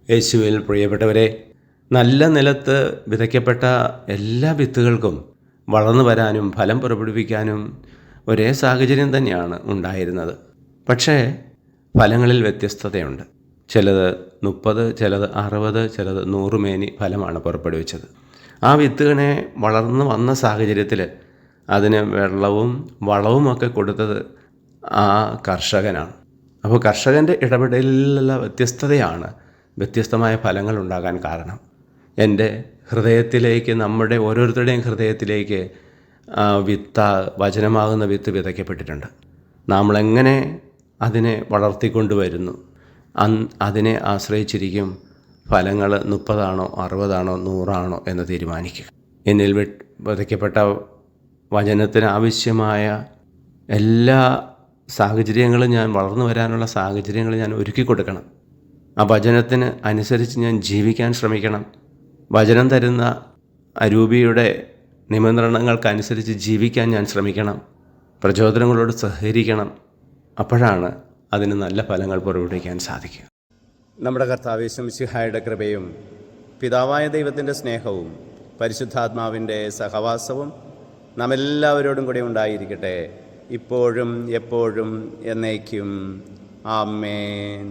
യേശുവിൽ പ്രിയപ്പെട്ടവരെ, നല്ല നിലത്ത് വിതയ്ക്കപ്പെട്ട എല്ലാ വിത്തുകൾക്കും വളർന്നു വരാനും ഫലം പുറപ്പെടുവിക്കാനും ഒരേ സാഹചര്യം തന്നെയാണ് ഉണ്ടായിരുന്നത്. പക്ഷേ ഫലങ്ങളിൽ വ്യത്യസ്തതയുണ്ട്. ചിലത് 30, ചിലത് 60, ചിലത് 100 മേനി ഫലമാണ് പുറപ്പെടുവിച്ചത്. ആ വിത്തുകളെ വളർന്നു വന്ന സാഹചര്യത്തിൽ അതിന് വെള്ളവും വളവുമൊക്കെ കൊടുത്തത് ആ കർഷകനാണ്. അപ്പോൾ കർഷകൻ്റെ ഇടപെടലിലുള്ള വ്യത്യസ്തതയാണ് വ്യത്യസ്തമായ ഫലങ്ങൾ ഉണ്ടാകാൻ കാരണം. എൻ്റെ ഹൃദയത്തിലേക്ക്, നമ്മുടെ ഓരോരുത്തരുടെയും ഹൃദയത്തിലേക്ക് വചനമാകുന്ന വിത്ത് വിതയ്ക്കപ്പെട്ടിട്ടുണ്ട്. നമ്മളെങ്ങനെ അതിനെ വളർത്തിക്കൊണ്ടുവരുന്നു, അതിനെ ആശ്രയിച്ചിരിക്കും ഫലങ്ങൾ 30 60 100 എന്ന് തീരുമാനിക്കുക. എന്നിൽ വിതയ്ക്കപ്പെട്ട വചനത്തിന് ആവശ്യമായ എല്ലാ സാഹചര്യങ്ങളും, ഞാൻ വളർന്നു വരാനുള്ള സാഹചര്യങ്ങൾ ഞാൻ ഒരുക്കി കൊടുക്കണം. ആ വചനത്തിന് അനുസരിച്ച് ഞാൻ ജീവിക്കാൻ ശ്രമിക്കണം. വചനം തരുന്ന അരൂപിയുടെ നിയന്ത്രണങ്ങൾക്കനുസരിച്ച് ജീവിക്കാൻ ഞാൻ ശ്രമിക്കണം. പ്രചോദനങ്ങളോട് സഹകരിക്കണം. അപ്പോഴാണ് അതിന് നല്ല ഫലങ്ങൾ പുറപ്പെടുവിക്കാൻ സാധിക്കുക. നമ്മുടെ കർത്താവ് യേശു മിശിഹായുടെ കൃപയും പിതാവായ ദൈവത്തിൻ്റെ സ്നേഹവും പരിശുദ്ധാത്മാവിൻ്റെ സഹവാസവും നാം എല്ലാവരോടും കൂടെ ഉണ്ടായിരിക്കട്ടെ, ഇപ്പോഴും എപ്പോഴും എന്നേക്കും. ആമേൻ.